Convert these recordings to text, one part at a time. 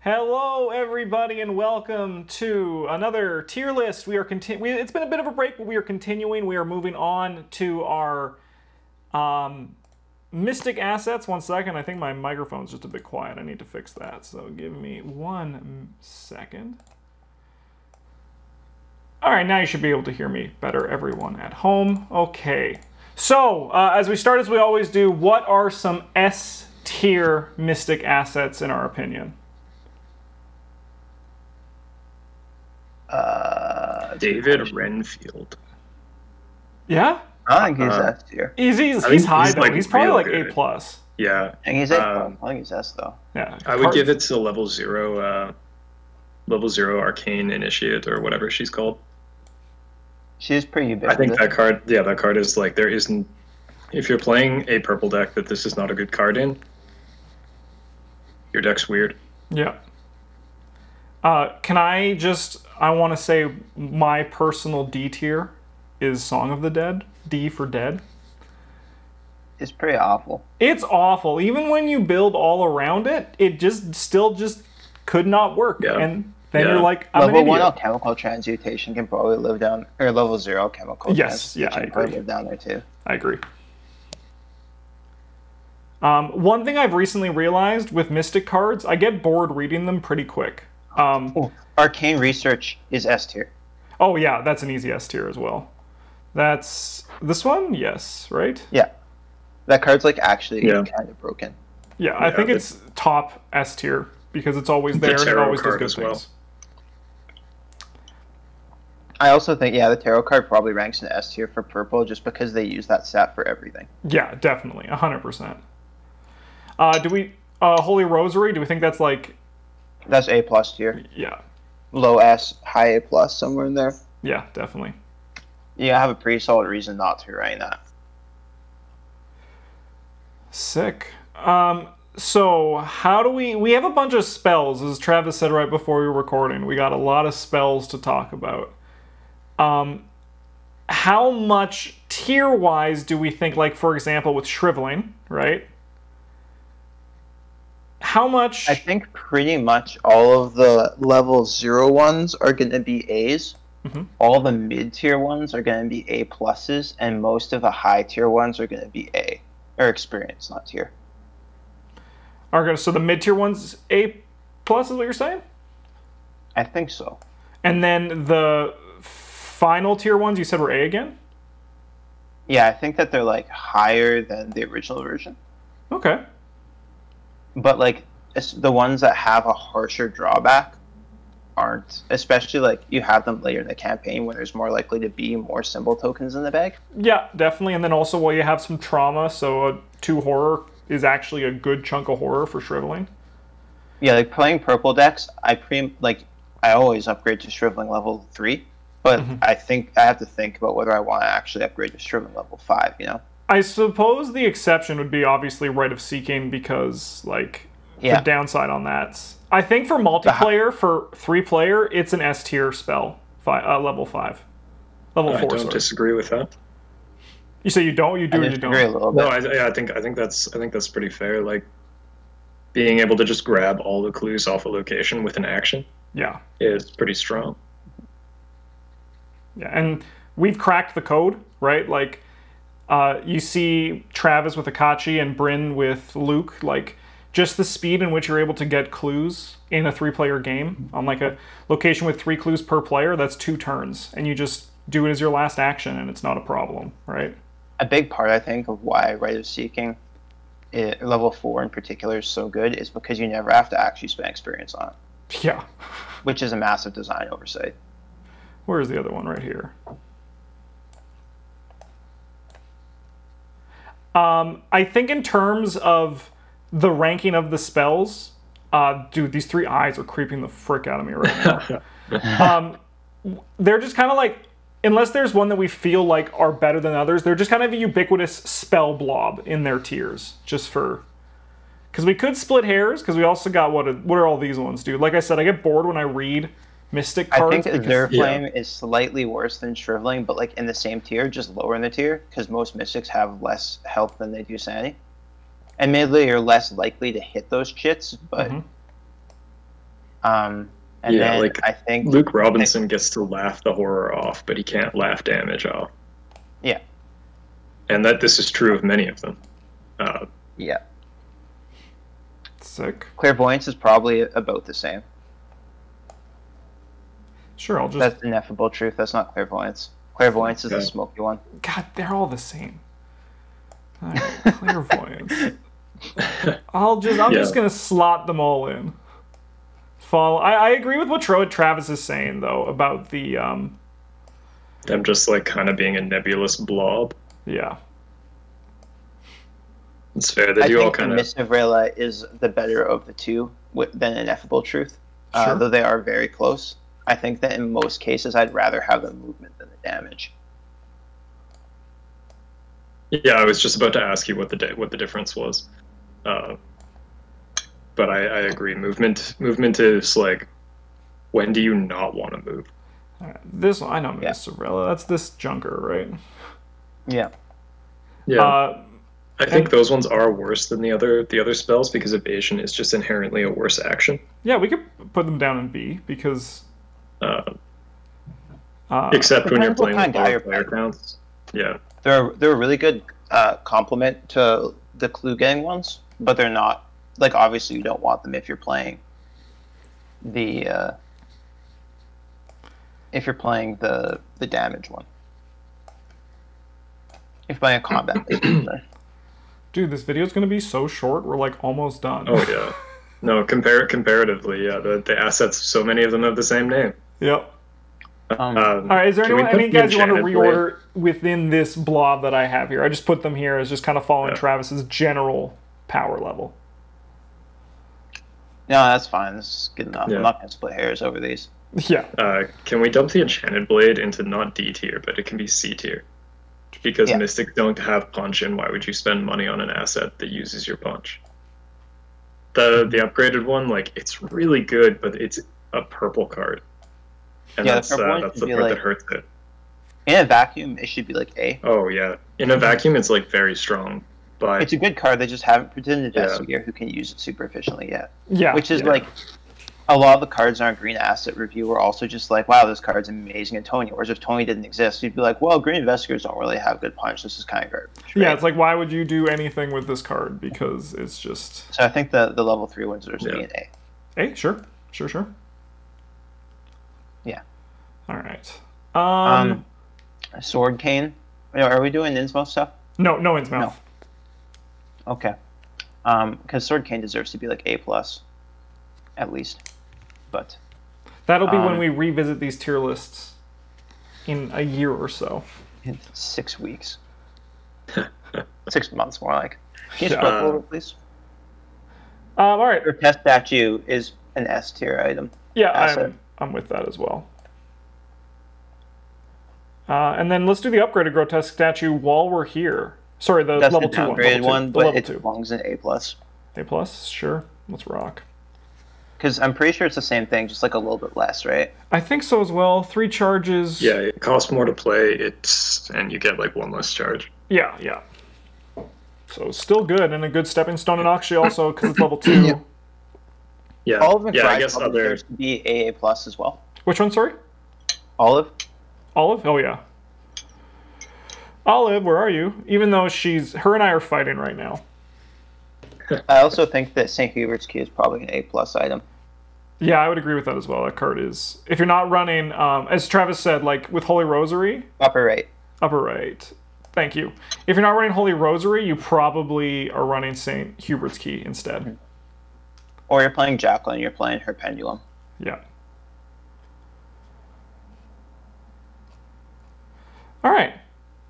Hello, everybody, and welcome to another tier list. It's been a bit of a break, but we are continuing. We are moving on to our Mystic assets. 1 second. I think my microphone's just a bit quiet. I need to fix that. So give me 1 second. All right, now you should be able to hear me better, everyone at home. Okay. So, as we start, as we always do, what are some S tier Mystic assets in our opinion? David Renfield. Yeah? I think he's S tier. He's high though. He's probably like good. A+. Yeah. I think he's A+. I think he's S though. Yeah. I would give it to level 0 Arcane Initiate or whatever she's called. She's pretty ubiquitous. I think that card is like, there isn't, if you're playing a purple deck that this is not a good card in, your deck's weird. Yeah. I want to say my personal D tier is Song of the Dead. D for Dead. It's pretty awful. It's awful. Even when you build all around it, it still could not work. Yeah. And then you're like, I'm level an idiot. 1 alchemical transmutation can probably live down, or level 0 alchemical transmutation I can probably agree. live down there too. I agree. One thing I've recently realized with Mystic cards, I get bored reading them pretty quick. Arcane Research is S tier. Oh yeah, that's an easy S tier as well. That's this one? Yes, right? Yeah. That card's like actually kind of broken. Yeah, I think it's top S tier because it's always there and it always does good things. I also think, the tarot card probably ranks in S tier for purple just because they use that stat for everything. Yeah, definitely. 100%. Holy Rosary, do we think that's like... That's A+ tier. Yeah. Low S, high A+, somewhere in there. Yeah, definitely. You have a pretty solid reason not to write that. Sick. So how do we have a bunch of spells, as Travis said right before we were recording. We got a lot of spells to talk about. How much tier-wise do we think, like, for example, with Shriveling, right? How much... I think pretty much all of the level 0 ones are going to be A's. Mm-hmm. All the mid-tier ones are going to be A+, and most of the high-tier ones are going to be A. Or experience, not tier. So the mid-tier ones, A+ is what you're saying? I think so. And then the final tier ones you said were A again? Yeah, I think that they're like higher than the original version. Okay. But like the ones that have a harsher drawback aren't, especially like you have them later in the campaign when there's more likely to be more symbol tokens in the bag. Yeah, definitely. And then also while you have some trauma, so a 2 horror is actually a good chunk of horror for Shriveling. Yeah, like playing purple decks, I always upgrade to Shriveling level 3, but I think I have to think about whether I want to actually upgrade to Shriveling level 5, you know? I suppose the exception would be obviously Rite of Seeking because, like, the downside on that. I think for multiplayer, for 3-player, it's an S tier spell, level 5. Level 4, I don't disagree with that. You say you don't? You do or you don't? A little bit. No, I think that's pretty fair. Like, being able to just grab all the clues off a location with an action, is pretty strong. Yeah, and we've cracked the code, right? Like, you see Travis with Akachi and Bryn with Luke, like, just the speed in which you're able to get clues in a 3-player game on, like, a location with 3 clues per player, that's 2 turns. And you just do it as your last action, and it's not a problem, right? A big part, I think, of why Rite of Seeking, level 4 in particular, is so good is because you never have to actually spend experience on it. Yeah. Which is a massive design oversight. Where's the other one? Right here. I think in terms of the ranking of the spells, dude, these 3 eyes are creeping the frick out of me right now. They're just kind of like, unless there's one that we feel like are better than others, they're just kind of a ubiquitous spell blob in their tiers, just for... Because we could split hairs, because we also got, what are all these ones, dude? Like I said, I get bored when I read Mystic cards. I think Duraflame is slightly worse than Shriveling, but like in the same tier, just lower in the tier, because most Mystics have less health than they do Sanity. Admittedly, you're less likely to hit those chits, but And then like I think Luke Robinson gets to laugh the horror off, but he can't laugh damage off. Yeah. And that this is true of many of them. Yeah. Sick. Clairvoyance is probably about the same. Sure, I'll just... That's ineffable truth. That's not clairvoyance. Clairvoyance is the smoky one. God, they're all the same. All right, clairvoyance. I'm just gonna slot them all in. I agree with what Travis is saying though about the them just like kind of being a nebulous blob. Yeah. It's fair that you all kind of... Miss Nevrela is the better of the two than Ineffable Truth. Sure. Though they are very close. I think that in most cases I'd rather have the movement than the damage. Yeah, I was just about to ask you what the difference was. But I agree. Movement is like, when do you not want to move? This one, I know Miss Nevrela. That's this junker, right? Yeah. Yeah. I think those ones are worse than the other spells because evasion is just inherently a worse action. Yeah, we could put them down in B because... except when you're playing with lower player counts. Yeah. They're a really good complement to the clue getting ones, but they're not... Like, obviously you don't want them if you're playing the... if you're playing the damage one. If you're playing a combat. Dude, this video is going to be so short. We're like almost done. Oh yeah, no. Comparatively, yeah. The assets, so many of them have the same name. Yep. All right. Is there any guys you want to reorder within this blob that I have here? I just put them here as just kind of following Travis's general power level. No, that's fine. This is good enough. Yeah. I'm not going to split hairs over these. Yeah. Can we dump the Enchanted Blade into not D tier, but it can be C tier? Because Mystics don't have punch, and why would you spend money on an asset that uses your punch? The upgraded one, like, it's really good, but it's a purple card. And that's the part that hurts it. In a vacuum, it should be like A. Oh, yeah. In a vacuum, it's, like, very strong. But it's a good card, they just haven't put in an investigator who can use it super efficiently yet. Yeah. Which is, like... A lot of the cards in our green asset review were also just like, wow, this card's amazing in Tony. Whereas if Tony didn't exist, you'd be like, well, green investigators don't really have good punch. This is kind of garbage. Right? Yeah, it's like, why would you do anything with this card? Because it's just... So I think the level 3 ones are just be an A. A? Sure. Yeah. All right. Sword Cane. Are we doing Innsmouth stuff? No Innsmouth. No. Okay. Because Sword Cane deserves to be like A+, at least. But that'll be when we revisit these tier lists in a year or so. In 6 weeks. 6 months, more like. Can you scroll over, please? All right. Grotesque Statue is an S tier item. Yeah, I'm with that as well. And then let's do the upgraded Grotesque Statue while we're here. Sorry, the level 2 one. Upgraded one, but it belongs in A+. A+, sure. Let's rock. Because I'm pretty sure it's the same thing, just like a little bit less, right? I think so as well. 3 charges. Yeah, it costs more to play, and you get like 1 less charge. Yeah. So still good, and a good stepping stone, and actually also because it's level 2. Yeah. Olive and I guess other to be AA+ as well. Which one? Sorry. Olive. Oh yeah. Olive, where are you? Even though her and I are fighting right now. I also think that St. Hubert's Key is probably an A+ item. Yeah, I would agree with that as well. That card is... If you're not running, as Travis said, like with Holy Rosary... Upper right. Thank you. If you're not running Holy Rosary, you probably are running St. Hubert's Key instead. Mm-hmm. Or you're playing Jacqueline, you're playing her Pendulum. Yeah. All right.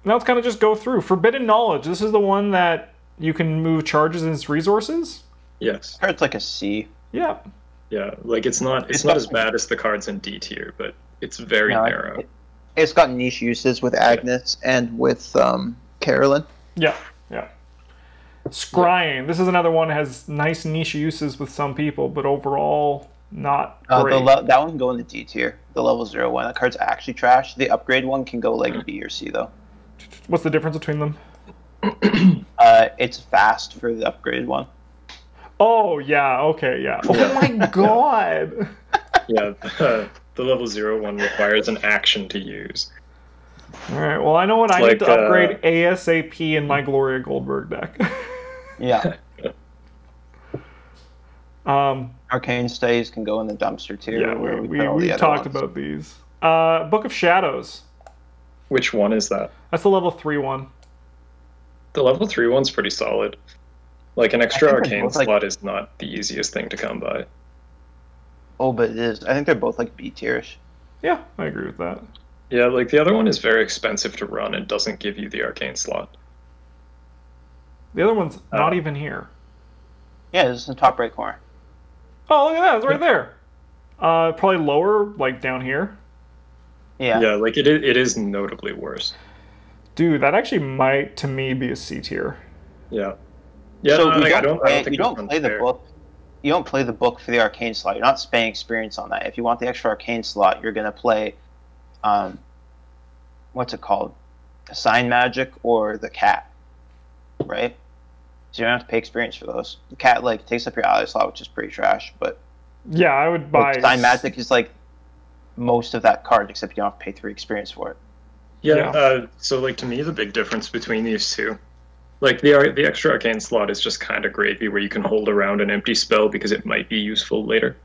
Now let's kind of just go through. Forbidden Knowledge. This is the one that you can move charges and its resources? Yes. It's like a C. Yeah. Yeah, like it's not as bad as the cards in D tier, but it's very narrow. It's got niche uses with Agnes and with Carolyn. Yeah. Scrying. This is another one that has nice niche uses with some people, but overall not great. That one can go in the D tier. The level 0 one. That card's actually trash. The upgrade one can go like B or C though. What's the difference between them? It's fast for the upgraded one. Oh yeah, okay, yeah. Oh my god. Yeah, the level 0 one requires an action to use. All right. Well, I know what I like, need to upgrade ASAP in my Gloria Goldberg deck. Yeah. um, Arcane Stays can go in the dumpster too. yeah, where we put all the we've other talked ones. about these. Book of Shadows. Which one is that? That's the level 3 one. The level 3 one's pretty solid. Like, an extra think they're arcane both, like- slot is not the easiest thing to come by. Oh, but it is. I think they're both like B tierish. Yeah, I agree with that. Yeah, like, the other one is very expensive to run and doesn't give you the arcane slot. The other one's not even here. Yeah, it's in the top right corner. Oh, look at that. It's right there. Probably lower, like down here. Yeah. Yeah, like, it is notably worse. Dude, that actually might, to me, be a C tier. Yeah. Yeah, So no, you like, don't think you don't it's play the unfair. book. You don't play the book for the arcane slot. You're not spending experience on that. If you want the extra arcane slot, you're gonna play, what's it called, Assign Magic or the cat, right? So you don't have to pay experience for those. The cat like takes up your ally slot, which is pretty trash. But Yeah, I would buy... Assign Magic is like most of that card, except you don't have to pay 3 experience for it. Yeah, Yeah. So, like, to me, the big difference between these two, like, the extra arcane slot is just kind of gravy where you can hold around an empty spell because it might be useful later.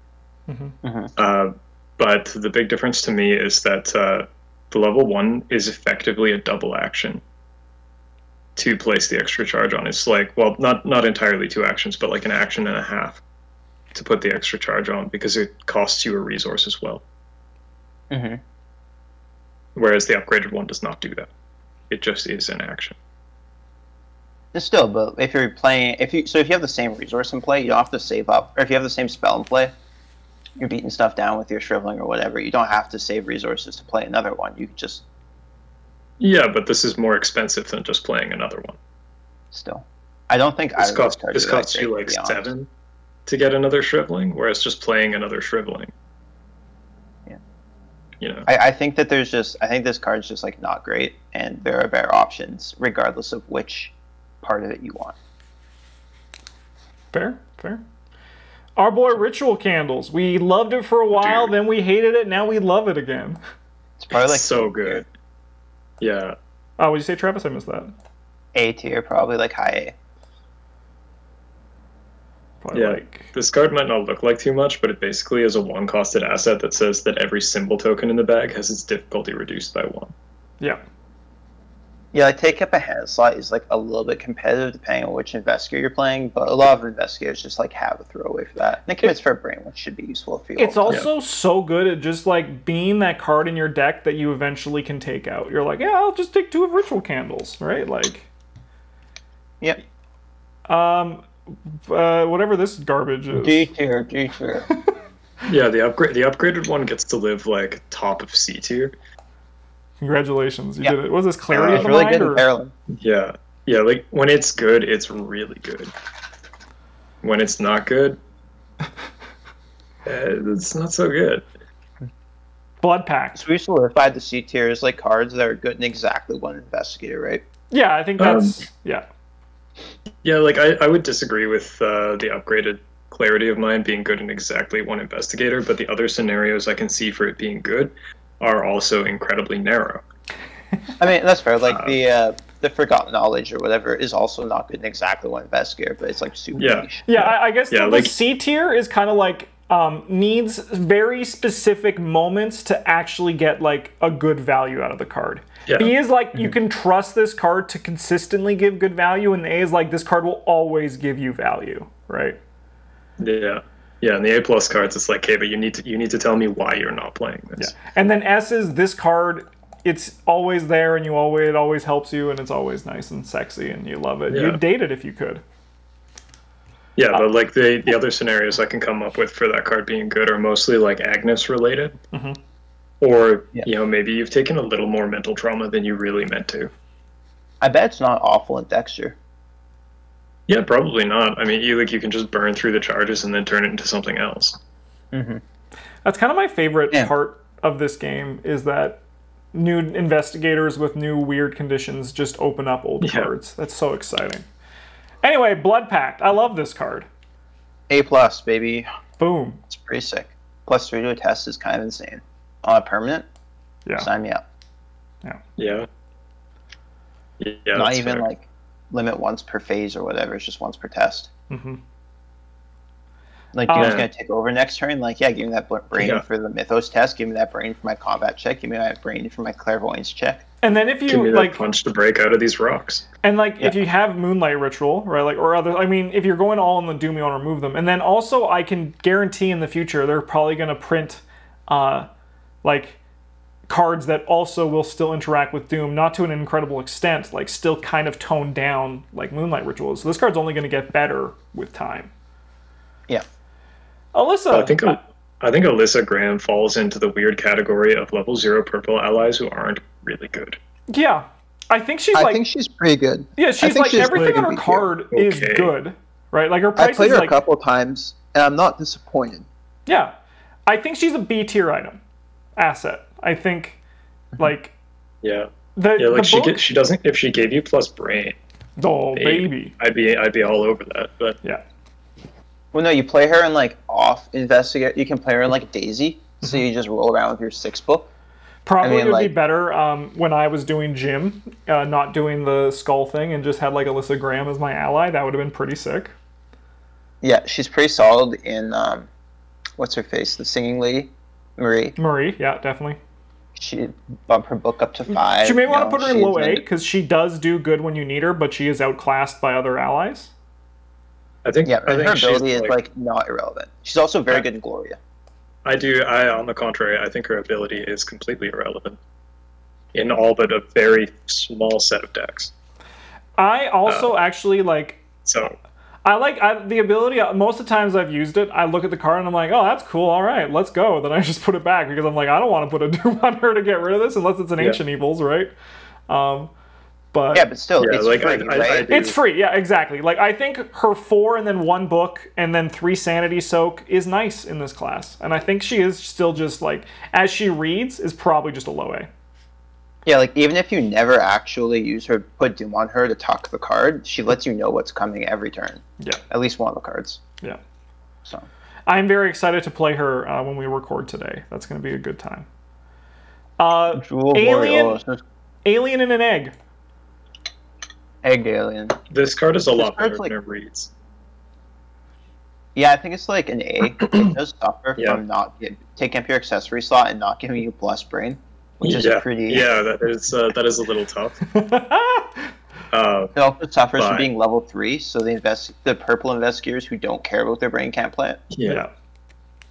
But the big difference to me is that the level 1 is effectively a double action to place the extra charge on. It's like, well, not entirely 2 actions, but like an action and a half to put the extra charge on because it costs you a resource as well. Mm-hmm. Whereas the upgraded one does not do that. It just is an action. Still, but if you're playing, if you have the same resource in play, you don't have to save up. Or if you have the same spell in play, you're beating stuff down with your shriveling or whatever. You don't have to save resources to play another one. You can just Yeah, but this is more expensive than just playing another one. still. I don't think This either of those costs cards this are that costs you great, like to be honest. 7 to get another shriveling, whereas just playing another shriveling. Yeah. You know. I think that I think this card's just like not great, and there are better options regardless of which part of it you want. Fair, fair. Our boy Ritual Candles. We loved it for a while, Dude. then we hated it, now we love it again. It's probably like so good. Yeah. Oh, would you say, Travis? I missed that. A tier, probably like high A. Probably Yeah. like... This card might not look like too much, but it basically is a 1-costed asset that says that every symbol token in the bag has its difficulty reduced by 1. Yeah. Yeah, like take up a hand slot is like a little bit competitive depending on which investigator you're playing, but a lot of investigators just like have a throwaway for that. And it commits for a brain, which should be useful for you. It's also so good at just like being that card in your deck that you eventually can take out. You're like, yeah, I'll just take 2 of Ritual Candles, right? Like, Yep. whatever this garbage is. G tier, G tier. Yeah, the upgraded one gets to live like top of C tier. Congratulations, you Yeah. did it. Was this Clarity of It's the really Mind? good in Or... Parallel. Yeah. Yeah, like when it's good, it's really good. When it's not good, it's not so good. Blood Pact. So we solidified the C tier as like cards that are good in exactly one investigator, right? Yeah, I think that's... yeah. Yeah, like I would disagree with the upgraded Clarity of Mind being good in exactly one investigator, but the other scenarios I can see for it being good are also incredibly narrow. I mean, that's fair. Like the Forgotten Knowledge or whatever is also not good in exactly one investigator, but it's like super Yeah. niche. Yeah, I guess Yeah, the like- C tier is kind of like needs very specific moments to actually get like a good value out of the card. Yeah. B is like you can trust this card to consistently give good value, and A is like this card will always give you value, right? Yeah. Yeah, and the A+ cards, it's like, okay, but you need to tell me why you're not playing this. Yeah. And then S is this card, it's always there and it always helps you and it's always nice and sexy and you love it. Yeah. You'd date it if you could. Yeah, but like the other scenarios I can come up with for that card being good are mostly like Agnes related. Mm-hmm. Or, Yeah. you know, maybe you've taken a little more mental trauma than you really meant to. I bet it's not awful in Dexter. Yeah, probably not. I mean, you can just burn through the charges and then turn it into something else. Mm-hmm. That's kind of my favorite Yeah. part of this game is that new investigators with new weird conditions just open up old Yeah. cards. That's so exciting. Anyway, Blood Pact. I love this card. A+, baby. Boom. It's pretty sick. +3 to a test is kind of insane. On a permanent, Yeah. sign me up. Yeah. Yeah. Not that's even fair. like limit once per phase or whatever. It's just once per test. Mm-hmm. Like, Doom's Yeah. gonna take over next turn. Like, yeah, give me that brain Yeah. for the Mythos test. Give me that brain for my combat check. Give me that brain for my clairvoyance check. And then if Give you me like, that punch to break out of these rocks. and like if Yeah. you have Moonlight Ritual, right? Like or other, I mean, if you're going all in the Doom, you want to remove them. And then also, I can guarantee in the future they're probably going to print, like cards that also will still interact with Doom, not to an incredible extent, like still kind of toned down like Moonlight Ritual. So this card's only going to get better with time. Yeah. Alyssa, I think Alyssa Graham falls into the weird category of level 0 purple allies who aren't really good. yeah, I think she's I like, think she's pretty good. yeah, I she's think like she's everything on really her good here. card is Okay. good, right? Like her I price played is her like, a couple of times, and I'm not disappointed. yeah, I think she's a B tier item asset. I think like Yeah. the Yeah, like the book, she doesn't, if she gave you plus brain, oh baby, I'd be all over that. But yeah. Well, no, you play her in like off investigate. You can play her in like Daisy, so you just roll around with your 6 book. Probably I mean, would be like- better when I was doing gym, not doing the skull thing, and just had like Alyssa Graham as my ally. That would have been pretty sick. Yeah, she's pretty solid in what's her face, the singing lady, Marie. Marie, yeah, definitely. She bumped her book up to 5. She may you want to know, put her in she's low A like- because she does do good when you need her, but she is outclassed by other allies. I think Yeah, I and think her she's ability is like not irrelevant. She's also very Yeah. good in Gloria. on the contrary, I think her ability is completely irrelevant in all but a very small set of decks. I also actually like. So the ability. Most of the times I've used it, I look at the card and I'm like, oh, that's cool. All right, let's go. Then I just put it back because I'm like, I don't want to put a Doom on her to get rid of this unless it's an Yeah. Ancient Evils, right? But Yeah, but still, Yeah, it's like, free, I right? do- it's free. Yeah, exactly. Like I think her 4 and then 1 book and then 3 sanity soak is nice in this class, and I think she is still just like as she reads is probably just a low A. Yeah, like even if you never actually use her, put Doom on her to talk the card, she lets you know what's coming every turn. Yeah, At least one of the cards. yeah. So I'm very excited to play her when we record today. That's going to be a good time. Jewel Alien- Warrior, oh, Alien in an egg. Egg Alien. this card is a lot better card's than like- it reads. Yeah, I think it's like an A. It does suffer Yeah. from taking up your accessory slot and not giving you plus brain, which is pretty. Yeah, that is a little tough. It also suffers from But- being level 3, so the purple investigators who don't care about their brain can't play it. Yeah.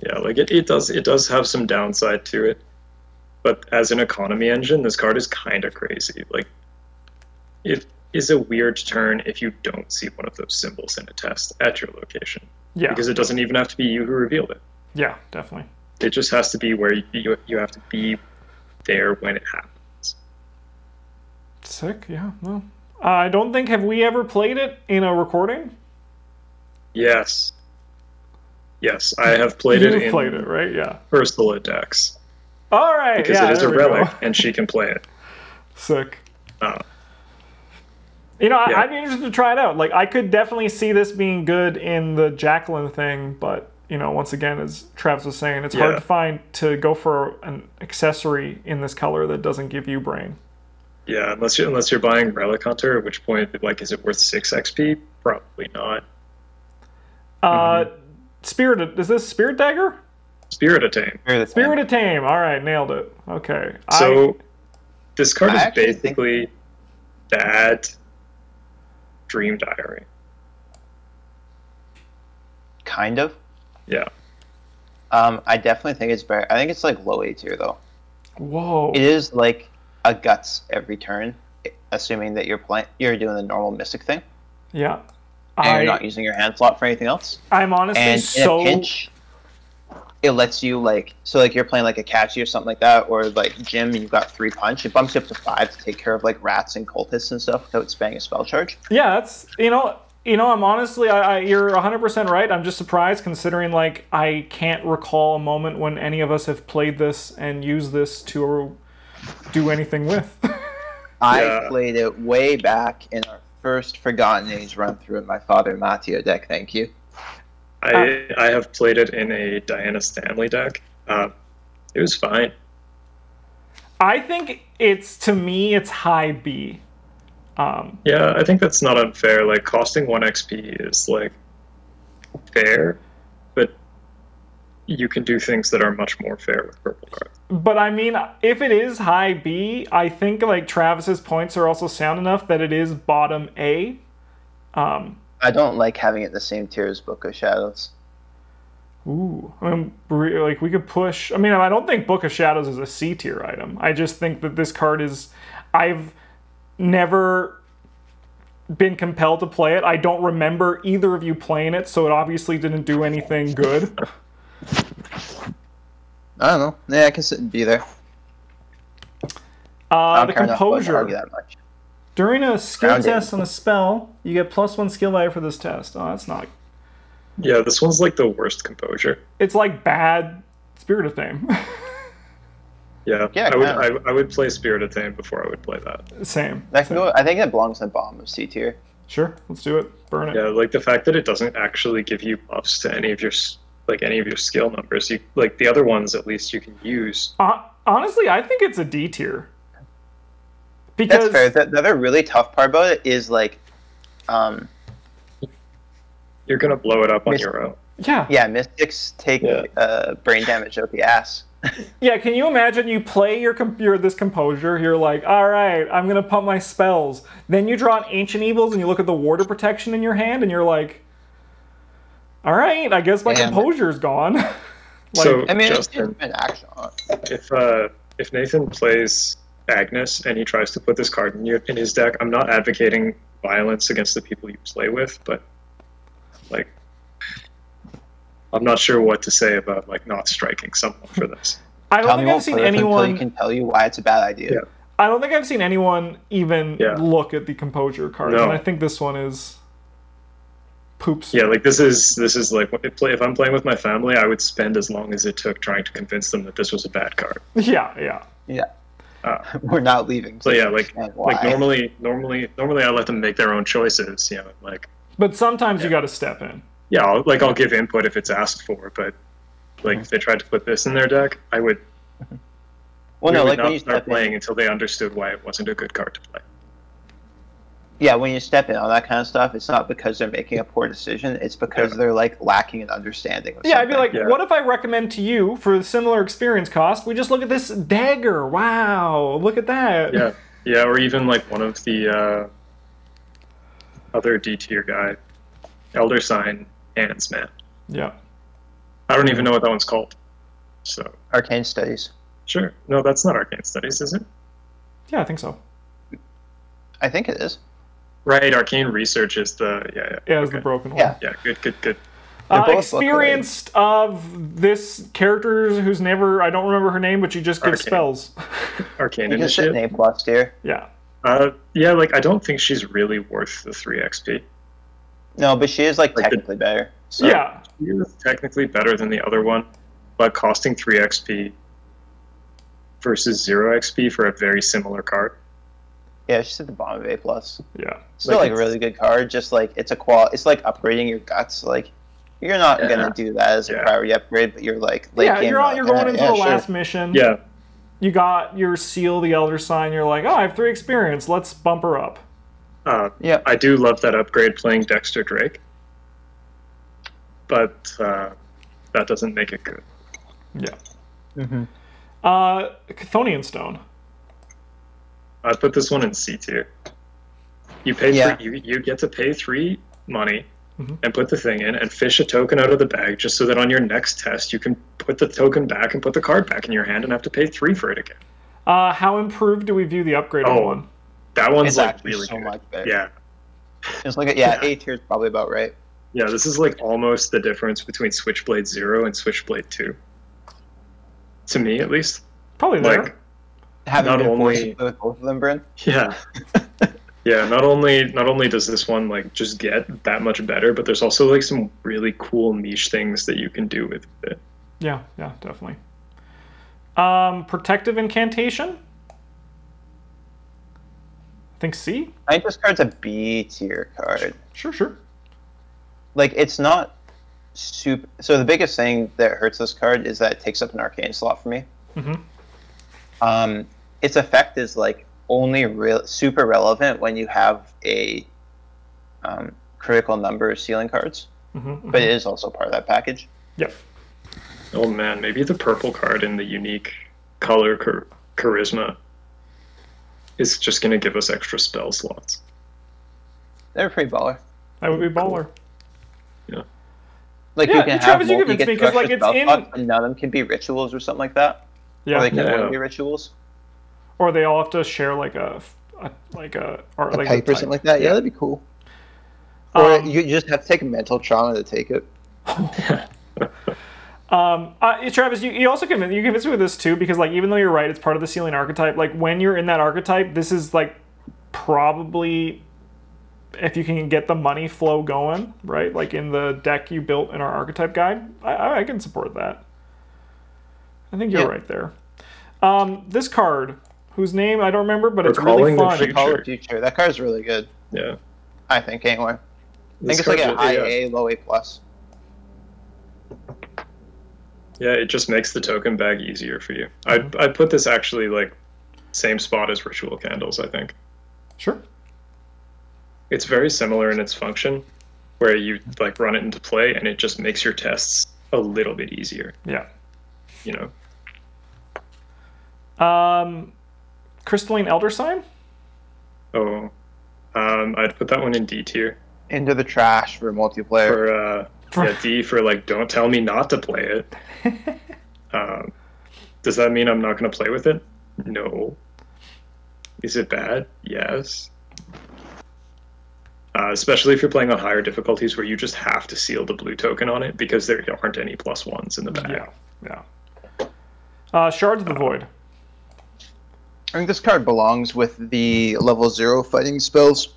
Yeah, like it does have some downside to it. But as an economy engine, this card is kind of crazy. Like, it is a weird turn if you don't see one of those symbols in a test at your location. Yeah, Because it doesn't even have to be you who revealed it. yeah, definitely. It just has to be where you have to be there when it happens. Sick. Yeah. Well, I don't think have we ever played it in a recording. Yes. Yes, I have played it You've in played it, right? Yeah. Ursula decks. All right. Because yeah, it is a there we go. relic, and she can play it. Sick. Uh, You know, Yeah. I'd be interested to try it out. Like, I could definitely see this being good in the Jacqueline thing, but you know, once again, as Travis was saying, it's hard Yeah. to find to go for an accessory in this color that doesn't give you brain. yeah, unless you're buying Relic Hunter, at which point, like, is it worth 6 XP? Probably not. Spirit, is this Spirit Dagger? Spirit Attain. Spirit of Tame. All right, nailed it. Okay. So this card I is actually think- basically bad Dream Diary. Kind of. Yeah. I definitely think it's better. I think it's like low A tier though. Whoa. It is like a guts every turn, assuming that you're doing the normal mystic thing Yeah. and you're not using your hand slot for anything else. I'm honestly And so. in a pinch, it lets you like you're playing like a catchy or something like that, or like Jim, and you've got 3 punch. It bumps you up to 5 to take care of like rats and cultists and stuff without spending a spell charge. Yeah, that's I'm honestly, you're 100% right. I'm just surprised considering like I can't recall a moment when any of us have played this and used this to do anything with. I Yeah. played it way back in our first Forgotten Age run through in my Father Matteo deck. Thank you. I have played it in a Diana Stanley deck. It was fine. I think to me, it's high B. Yeah, I think that's not unfair. Like, costing 1 XP is, like, fair, but you can do things that are much more fair with purple cards. But I mean, if it is high B, I think like Travis's points are also sound enough that it is bottom A. I don't like having it in the same tier as Book of Shadows. Ooh, I mean, like we could push. I mean, I don't think Book of Shadows is a C tier item. I just think that this card is. I've never been compelled to play it. I don't remember either of you playing it, so it obviously didn't do anything good. I don't know. Yeah, I can sit and be there. The Composure. That much. During a skill Grounding. test on a spell, you get +1 skill value for this test. Oh, that's not. Yeah, this one's like the worst Composure. It's like bad Spirit of Thame. Yeah, Yeah, I would play Spirit of Thame before I would play that. Same. That can go. I think it belongs in the bottom of C tier. Sure, let's do it. Burn it. Yeah, like the fact that it doesn't actually give you buffs to any of your skill numbers. You like the other ones, at least you can use. Honestly, I think it's a D tier. Because That's fair. The other really tough part about it is like, You're gonna blow it up on your own. yeah, Mystics take Yeah. brain damage out the ass. yeah. Can you imagine you play this Composure? You're like, all right, I'm gonna pump my spells. Then you draw an Ancient Evils and you look at the Warder Protection in your hand, and you're like, all right, I guess my Damn. Composure's gone. like, So I mean, Justin, it's an action on it. if Nathan plays Agnes and he tries to put this card in his deck, I'm not advocating violence against the people you play with, but like, I'm not sure what to say about like not striking someone for this. I don't Tell me think I've won't seen play with it until anyone. he can tell you why it's a bad idea. Yeah. I don't think I've seen anyone even Yeah. look at the Composure card, No. and I think this one is poops. Yeah, like this is like if I'm playing with my family, I would spend as long as it took trying to convince them that this was a bad card. Yeah. We're not leaving. So yeah, like why. normally I let them make their own choices. You know, like But sometimes you got to step in. yeah, I'll give input if it's asked for, but like if they tried to put this in their deck, I would. Well, we no, would like when not you start step playing in. until they understood why it wasn't a good card to play. Yeah, when you step in on that kind of stuff, it's not because they're making a poor decision. It's because they're like lacking an understanding of Yeah, I'd be something. like, Yeah. what if I recommend to you for a similar experience cost? We just look at this dagger. Wow, look at that. Yeah, or even like one of the other D tier guy, Elder Sign Hands Man. Yeah. I don't even know what that one's called. So Arcane Studies. sure, no, that's not Arcane Studies, is it? Yeah, I think so. I think it is. Right, Arcane Research is the Yeah, it's the broken one. Yeah. Yeah, good. They're both Experienced of this character whose I don't remember her name, but she just gives Arcane. spells. Arcane You just sit Initiate. in A plus tier. Yeah. Yeah, like I don't think she's really worth the 3 XP. No, but she is like Like the- technically better. So Yeah. She is technically better than the other one, but costing 3 XP versus 0 XP for a very similar card. yeah, she's at the bottom of A plus. Yeah. Still Like, like a really good card. Just like it's it's like upgrading your guts. Like you're not Yeah. gonna do that as a Yeah. priority upgrade, but you're like late Yeah, game, you're going into the sure. last mission. Yeah, You got your seal, the Elder Sign. You're like, oh, I have 3 experience. Let's bump her up. Yeah. I do love that upgrade playing Dexter Drake, but that doesn't make it good. Yeah. Mm-hmm. Chthonian Stone. I'd put this one in C tier. You pay Yeah. you get to pay 3 money Mhm. and put the thing in and fish a token out of the bag just so that on your next test you can put the token back and put the card back in your hand and have to pay 3 for it again. How improved do we view the upgraded Oh. one? That one's It's like actually really so good. much better. Yeah. It's like Yeah. A tier is probably about right. Yeah, this is like almost the difference between Switchblade 0 and Switchblade 2. To me, at least. Probably there. Like, Having Not been only- forced to play with both of them, Bryn. yeah. Yeah, not only does this one like just get that much better, but there's also like some really cool niche things that you can do with it. Yeah, definitely. Protective Incantation? I think C? I think this card's a B tier card. Sure. Like it's not super. So the biggest thing that hurts this card is that it takes up an arcane slot for me. Mm-hmm. Its effect is like only super relevant when you have a critical number of sealing cards, but it is also part of that package. Yep. Oh man, maybe the purple card in the unique color charisma is just going to give us extra spell slots. They're pretty baller. That would be baller. Yeah. Like Yeah, you can Travis, have you convinced me, 'cause, like, it's in- and none of them can be rituals or something like that. Yeah. Or they can Yeah. only be rituals. Or they all have to share like a or A like pipe the or something like that. Yeah, that'd be cool. Um, Or you just have to take a mental trauma to take it. Travis, you also convinced me with this too, because like even though you're right, it's part of the ceiling archetype. Like when you're in that archetype, this is like probably if you can get the money flow going, right? Like in the deck you built in our archetype guide, I can support that. I think you're right there. This card, whose name I don't remember, but it's really Recalling the fun. Future. Call of Future. That card's really good. Yeah. I think anyway. I This think it's like a card- high yeah. A, low A plus. Yeah, it just makes the token bag easier for you. I'd put this actually like same spot as Ritual Candles, I think. Sure. It's very similar in its function, where you like run it into play and it just makes your tests a little bit easier, Yeah. you know. Crystalline Elder Sign? Oh. I'd put that one in D tier. Into the trash for multiplayer. For D for like don't tell me not to play it. Does that mean I'm not going to play with it? No. Is it bad? Yes. Especially if you're playing on higher difficulties where you just have to seal the blue token on it because there aren't any +1s in the bag. Yeah. Shards of the Void. I think this card belongs with the level 0 fighting spells.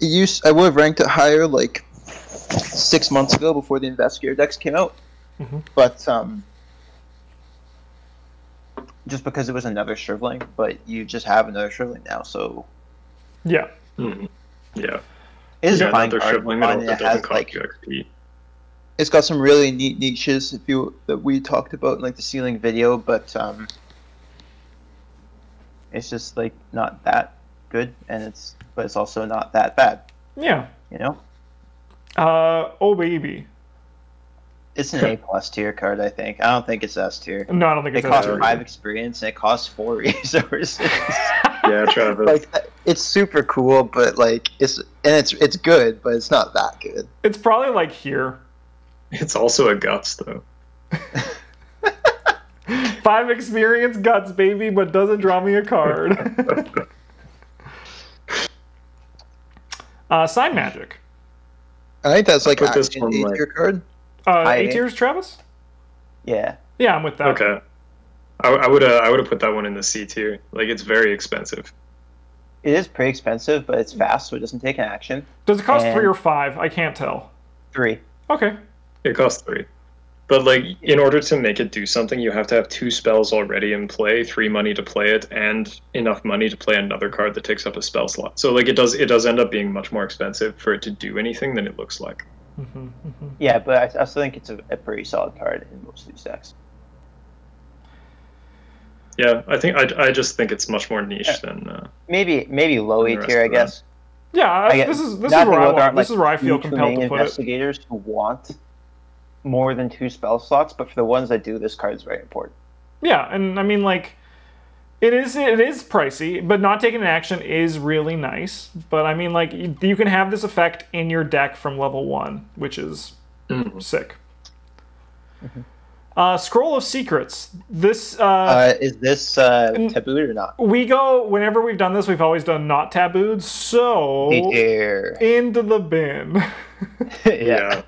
I would have ranked it higher like 6 months ago before the Investigator decks came out. But Just because it was another Shriveling, but you just have another Shriveling now, so Yeah. Mhm. Yeah. it is Yeah, a fine another card. Shriveling Fun, that it doesn't has cost like you XP. it's got some really neat niches that we talked about in like the ceiling video, but it's just like not that good, and but it's also not that bad. Yeah. You know, Oh baby. it's an A plus tier card. I think. I don't think it's S tier. No, I don't think It it's costs that 5 experience and it costs 4 resources. Yeah, Travis. like it's super cool, but like it's good, but it's not that good. It's probably like here. It's also a guts though. 5 experience guts, baby, but doesn't draw me a card. Sign Magic. I think that's like put this actually one, an like- 8-tier card. A tiers, Travis? Yeah. Yeah, I'm with that. Okay. I would have put that one in the C tier. Like it's very expensive. It is pretty expensive, but it's fast, so it doesn't take an action. Does it cost 3 And- or 5? I can't tell. 3. Okay. It costs 3. But like in order to make it do something, you have to have 2 spells already in play, 3 money to play it, and enough money to play another card that takes up a spell slot. So like it does end up being much more expensive for it to do anything than it looks like. Yeah, but I still think it's a pretty solid card in most of these decks. Yeah, I just think it's much more niche than Maybe low And A the rest tier, I of them. guess. Yeah, this is where I want. This is where I feel compelled to put it. Investigators who want more than 2 spell slots, but for the ones that do, this card is very important. Yeah, and I mean like it is pricey, but not taking an action is really nice. But I mean like you can have this effect in your deck from level 1, which is sick. Scroll of Secrets. This Is this tabooed or not? we go whenever we've done this, we've always done not tabooed. So A tier. into the bin. yeah.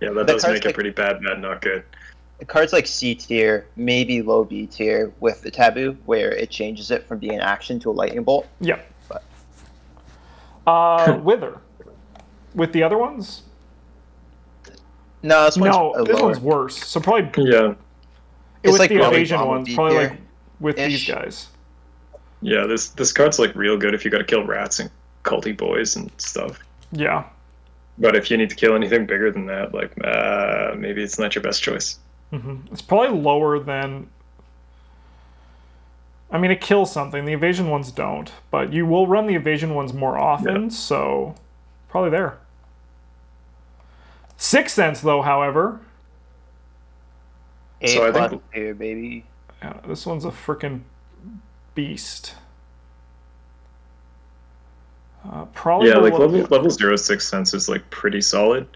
Yeah, that does card's make it pretty bad, not good. The card's like C tier, maybe low B tier with the taboo, where it changes it from being an action to a lightning bolt. Yep. But Wither. With the other ones? no, this one's No, this lower. one's worse. So probably Yeah. with like the probably evasion Bomb ones, B probably tier like with these ish. guys. Yeah, this card's like real good if you gotta kill rats and culty boys and stuff. Yeah. But if you need to kill anything bigger than that, like maybe it's not your best choice. It's probably lower than. I mean, it kills something. The evasion ones don't, but you will run the evasion ones more often, so probably there. Sixth Sense, though, however. A So I plus think- tier, baby. Yeah, this one's a freaking beast. Probably. Yeah, the like lo- level 0 Sixth Sense is like pretty solid.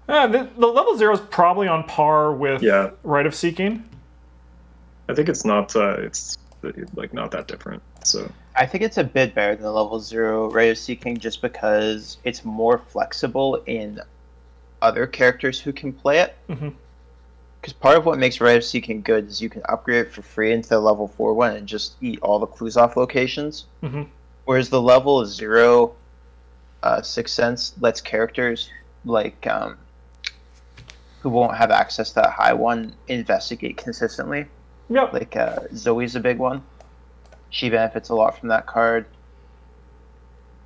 The level 0 is probably on par with Yeah. Rite of Seeking. I think it's not like not that different. So I think it's a bit better than the level 0 Ray of Seeking just because it's more flexible in other characters who can play it. Because part of what makes Ray of Seeking good is you can upgrade it for free into the level 4 one and just eat all the clues off locations. Whereas the level 0 Sixth Sense lets characters like who won't have access to that high one investigate consistently. Yep. Like Zoe's a big one. She benefits a lot from that card.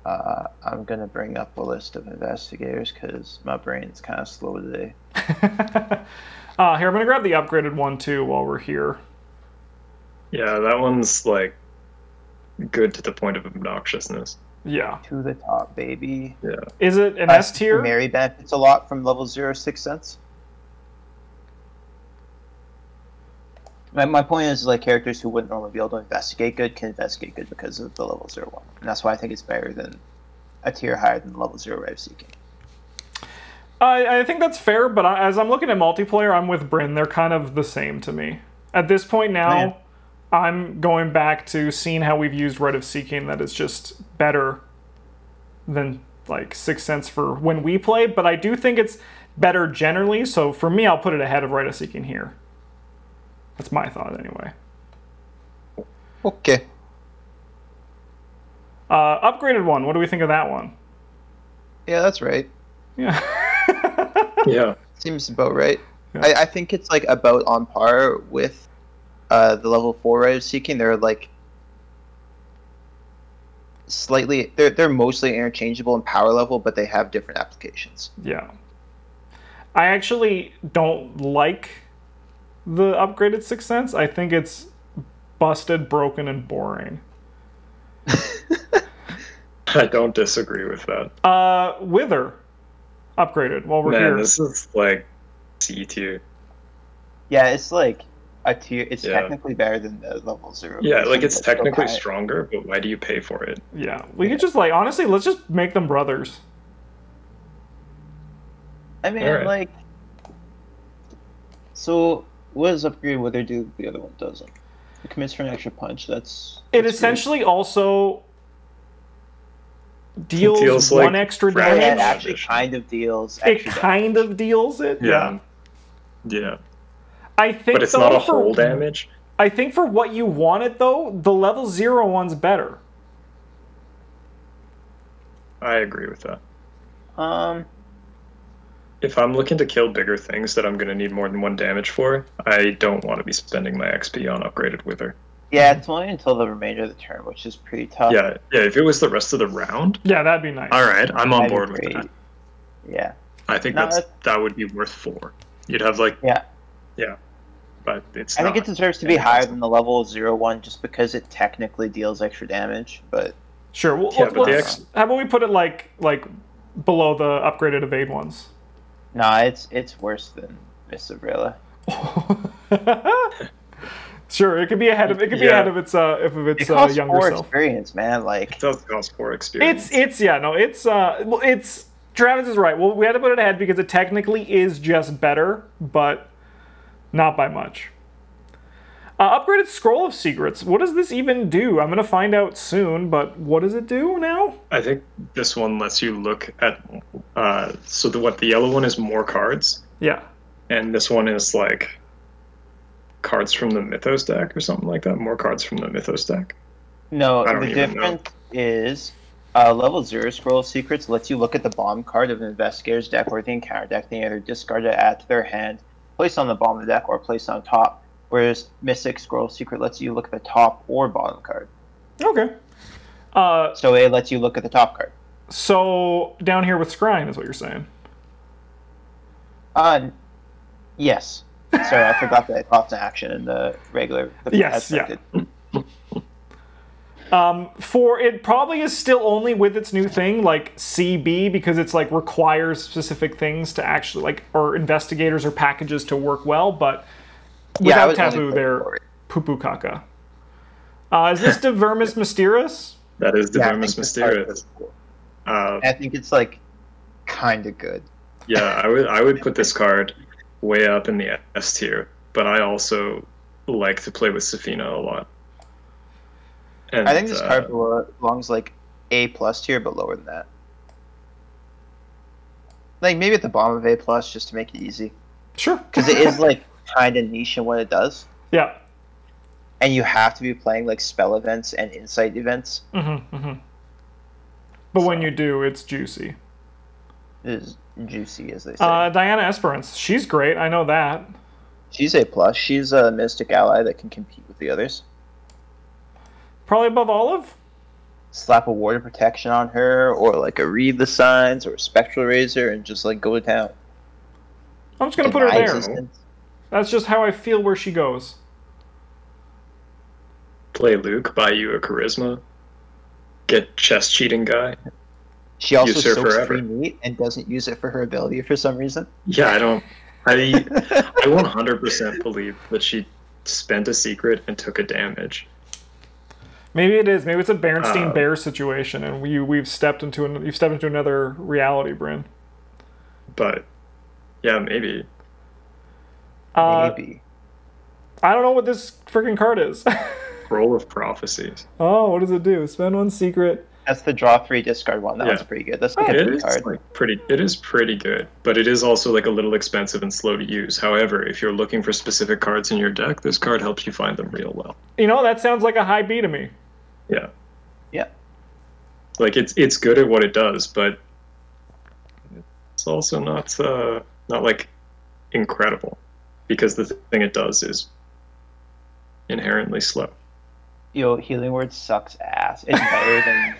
I'm gonna bring up a list of investigators because my brain's kind of slow today. Here, I'm gonna grab the upgraded one too while we're here. yeah, that one's like good to the point of obnoxiousness. Yeah. To the top, baby. Yeah. Is it an S tier? Mary benefits a lot from level 0 Sixth Sense. My point is, like, characters who wouldn't normally be able to investigate good can investigate good because of the level 0 one. And that's why I think it's better than a tier higher than level 0 Ray of Seeking. I think that's fair, but as I'm looking at multiplayer, I'm with Bryn. They're kind of the same to me. At this point now, Man. I'm going back to seeing how we've used Rite of Seeking that is just better than, like, Sixth Sense for when we play, but I do think it's better generally, so for me, I'll put it ahead of Rite of Seeking here. That's my thought, anyway. Okay. Upgraded one. What do we think of that one? Yeah, that's right. Yeah. Yeah. Seems about right. Yeah. I think it's like about on par with the level 4 Ray of Seeking. They're like slightly they're mostly interchangeable in power level, but they have different applications. Yeah. I actually don't like the upgraded Sixth Sense. I think it's busted, broken, and boring. I don't disagree with that. Wither. Upgraded while we're Man, here. this is like C tier. Yeah, it's like a tier. It's Yeah. technically better than the level 0. Yeah, like it's But still technically high. stronger, but why do you pay for it? Yeah. We could just, like, honestly, let's just make them brothers. I mean, Alright. like, so what does upgrade Wither do? The other one doesn't. It commits for an extra punch. That's It weird. essentially also deals Deals, one like, extra Yeah, damage. it damage. actually kind of deals. It Extra kind of deals it. Yeah. Yeah. I think, But it's though, not a for, whole damage. I think for what you wanted, though, the level 0 one's better. I agree with that. damage. If I'm looking to kill bigger things that I'm going to need more than one damage for, I don't want to be spending my XP on upgraded Wither. Yeah, it's only until the remainder of the turn, which is pretty tough. Yeah, yeah. If it was the rest of the round, Yeah, that'd be nice. all right, I'm on That'd be board with great. that. Yeah. I think No, that would be worth 4. You'd have like Yeah. but it's. I think not. it deserves to be Yeah, higher it's- than the level 0 one just because it technically deals extra damage, but Sure. Well, Yeah, but the let's- how about we put it like below the upgraded evade ones? nah, it's worse than Miss Avrilla. Sure, it could be ahead of it. Could be Yeah. ahead of its It costs younger 4 self. experience, man. Like, It does cost 4 experience. It's yeah, no, it's Travis is right. Well, we had to put it ahead because it technically is just better, but not by much. Upgraded Scroll of Secrets. What does this even do? I'm gonna find out soon, but what does it do now? I think this one lets you look at. So the yellow one is more cards, Yeah. and this one is like cards from the Mythos deck or something like that. More cards from the Mythos deck. no, I don't the even know. difference is level 0 Scroll of Secrets lets you look at the bomb card of an investigator's deck or the encounter deck, then either discard it, add to their hand, place on the bottom of the deck, or place on top. Whereas Mystic Scroll of Secret lets you look at the top or bottom card. Okay. So it lets you look at the top card. So down here with Scrying is what you're saying. Yes. Sorry, I forgot that it pops in action in the regular. Yes, yeah. For it probably is still only with its new thing like CB because it's like requires specific things to actually like or investigators or packages to work well, but without taboo they're poo poo caca. Is this Divermus Mysterious? That is Divermus Mysterious. I think it's like kind of good. Yeah, I would put this card way up in the S tier, but I also like to play with Safina a lot. And, I think this card belongs like A+ tier, but lower than that. Like maybe at the bottom of A+, just to make it easy. Sure. Because it is like kind of niche in what it does. Yeah. And you have to be playing like spell events and insight events. But when you do, it's juicy. It is juicy, as they say. Diana Esperance, she's great. I know that. She's A+. She's a mystic ally that can compete with the others. Probably above Olive. Slap a ward of protection on her, or like a read the signs, or a spectral razor, and just like go to town. I'm just gonna put her there. Existence. That's just how I feel where she goes. Play Luke, buy you a charisma. Get chest cheating guy. She also Use her soaks forever. free meat and doesn't use it for her ability for some reason. Yeah, I 100% believe that she spent a secret and took a damage. Maybe it is. Maybe it's a Bernstein Bear situation, and you've stepped into another reality, Bryn. But yeah, maybe. Maybe. I don't know what this freaking card is. Roll of Prophecies. Oh, what does it do? Spend one secret. That's the draw 3 discard one. That one's pretty good. That's like a It good is card. it is pretty good, but it is also like a little expensive and slow to use. However, if you're looking for specific cards in your deck, this card helps you find them real well. You know, that sounds like a high B to me. Yeah. Yeah. Like it's good at what it does, but it's also not like incredible, because the thing it does is inherently slow. Yo, Healing Word sucks ass. It's better than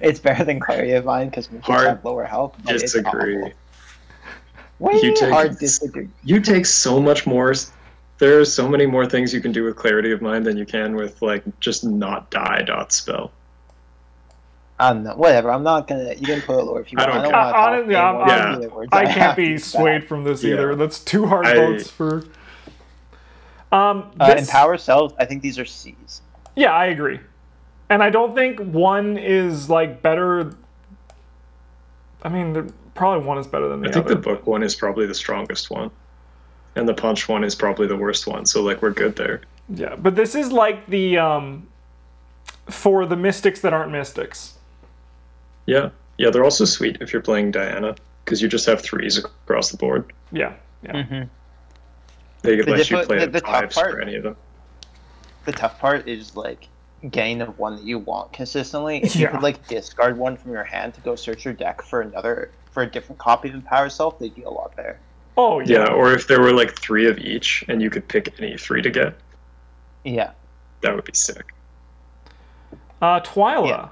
it's better than Clarity of Mind because we Hard have lower health. But Disagree. It's awful. What do you mean take- hard disagree? You take so much more. There are so many more things you can do with Clarity of Mind than you can with like just not die dot spell. Whatever. I'm not gonna. You can put it lower if you I want. don't I don't Honestly, want to talk I'm- Healing Words. I have can't to be do that. swayed from this either. Yeah. That's two hard I- votes for. In This, Power Cells, I think these are C's. yeah, I agree, and I don't think one is like better. I mean, probably one is better than the I think other. the book one is probably the strongest one, and the punch one is probably the worst one. So like we're good there. Yeah, but this is like the for the mystics that aren't mystics. Yeah, they're also sweet if you're playing Diana, because you just have 3s across the board. Yeah. They let you diffi- play the tough 5s part- for any of them. The tough part is like getting the one that you want consistently. If you Yeah. could like discard one from your hand to go search your deck for a different copy of Empower Self, they'd be a lot better. Oh Yeah, yeah. or if there were like 3 of each and you could pick any 3 to get, Yeah. that would be sick. Twyla. Yeah.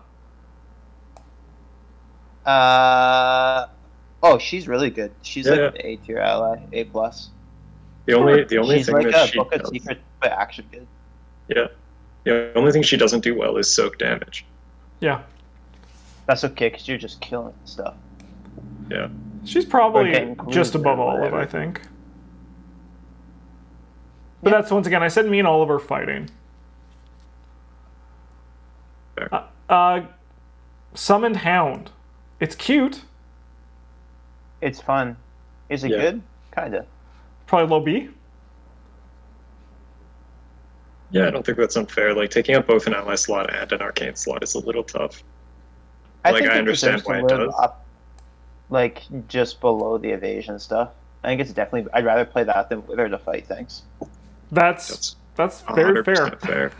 Oh, she's really good. She's like Yeah. an A tier ally, A+. The only She's thing like that a she Book of does, Secrets, but actually good. yeah, the only thing she doesn't do well is soak damage. Yeah. That's okay, because you're just killing stuff. Yeah, She's probably getting just clues above or Olive, whatever. I think. But Yeah. that's once again, I said me and Oliver fighting. Fair. Summoned Hound. It's cute. It's fun. Is it Yeah. good? Kinda. Probably low B. yeah, I don't think that's unfair. Like taking up both an ally slot and an arcane slot is a little tough. I Like, think I it understand deserves to why it live does. up, like just below the evasion stuff. I think it's definitely. I'd rather play that than Wither to fight things. That's That's very fair. 100% fair.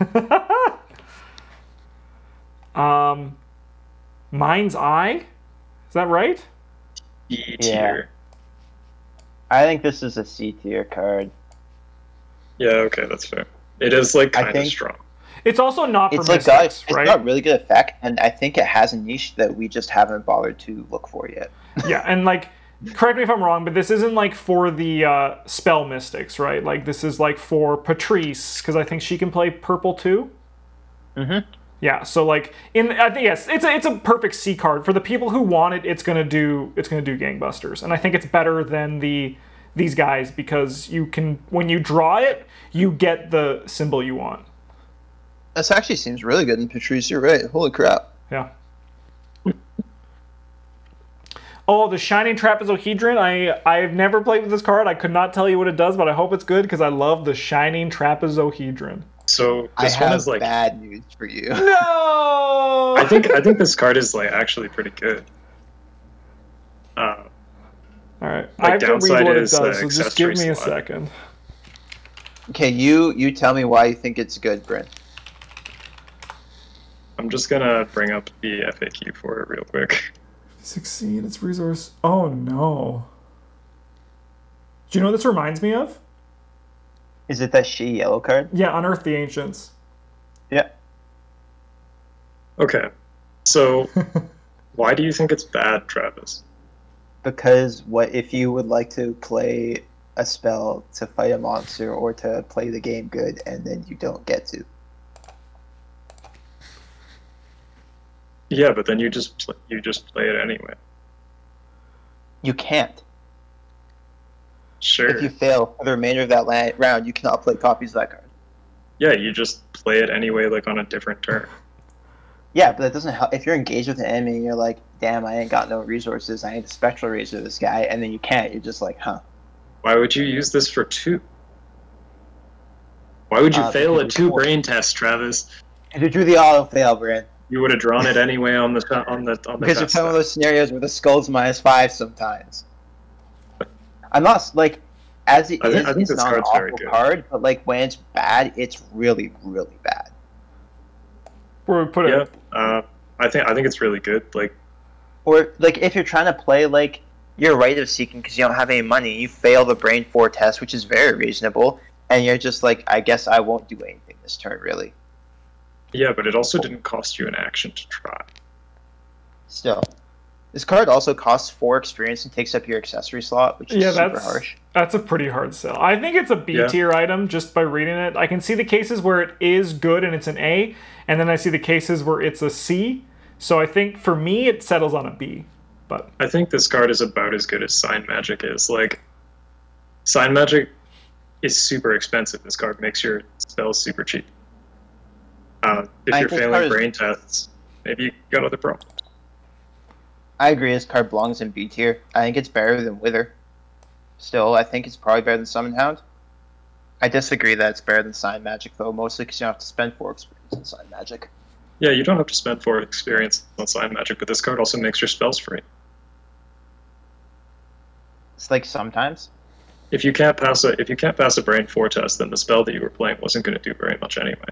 Mind's Eye? Is that right? E tier. I think this is a C tier card. Yeah, okay, that's fair. It is like I kind of think- strong. It's also not for It's like mystics, it's right? got really good effect, and I think it has a niche that we just haven't bothered to look for yet. Yeah, and like, correct me if I'm wrong, but this isn't like for the spell mystics, right? Like this is like for Patrice, because I think she can play purple too. Mm-hmm. Yeah, so like I think yes, it's a perfect C card for the people who want it. It's gonna do gangbusters, and I think it's better than these guys because you can, when you draw it, you get the symbol you want. This actually seems really good in Patrice. You're right. Holy crap. Yeah. Oh, the Shining Trapezohedron. I've never played with this card. I could not tell you what it does, but I hope it's good because I love the Shining Trapezohedron. So I this one have is like bad news for you. No. I think this card is like actually pretty good. All right. Like, I have to read downside what it is, does, so just give accessory me a slot. second. Okay, you tell me why you think it's good, Bryn. I'm just gonna bring up the FAQ for it real quick. Succeed. It's resource. Oh no. Do you know what this reminds me of? Is it that she yellow card? Yeah, Unearth the Ancients. Yeah. Okay, so why do you think it's bad, Travis? Because what if you would like to play a spell to fight a monster or to play the game good and then you don't get to? Yeah, but then you just play it anyway. You can't. Sure. If you fail for the remainder of that round, you cannot play copies of that card. Yeah, you just play it anyway, like on a different turn. Yeah, but that doesn't help. If you're engaged with an enemy and you're like, damn, I ain't got no resources, I need to spectral razor this guy, and then you can't, you're just like, huh. Why would you use this for 2? Why would you fail a because 2 we brain test, Travis? If you drew the auto fail, Bryn. You would have drawn it anyway on the Because you're test. playing one of those scenarios where the skull's -5 sometimes. I'm not, like, as it I is, think it's this not an card's very awful good. card, but, like, when it's bad, it's really, really bad. Where we put Yeah, it. I think it's really good. Like, Or, like, if you're trying to play, like, your Rite of Seeking because you don't have any money, you fail the Brain 4 test, which is very reasonable, and you're just like, I guess I won't do anything this turn, really. yeah, but it also didn't cost you an action to try. Still. This card also costs 4 experience and takes up your accessory slot, which is Yeah, super that's harsh. that's a pretty hard sell. I think it's a B Yeah. tier item just by reading it. I can see the cases where it is good and it's an A, and then I see the cases where it's a C. So I think for me it settles on a B. But I think this card is about as good as Sign Magic is. Like, Sign Magic is super expensive. This card makes your spells super cheap. If I you're think failing card is- brain tests, maybe you got other problems. I agree, this card belongs in B tier. I think it's better than Wither. Still, I think it's probably better than Summon Hound. I disagree that it's better than Sign Magic, though, mostly because you don't have to spend 4 experience on Sign Magic. Yeah, you don't have to spend 4 experience on Sign Magic, but this card also makes your spells free. It's like sometimes. If you can't pass a brain 4 test, then the spell that you were playing wasn't going to do very much anyway.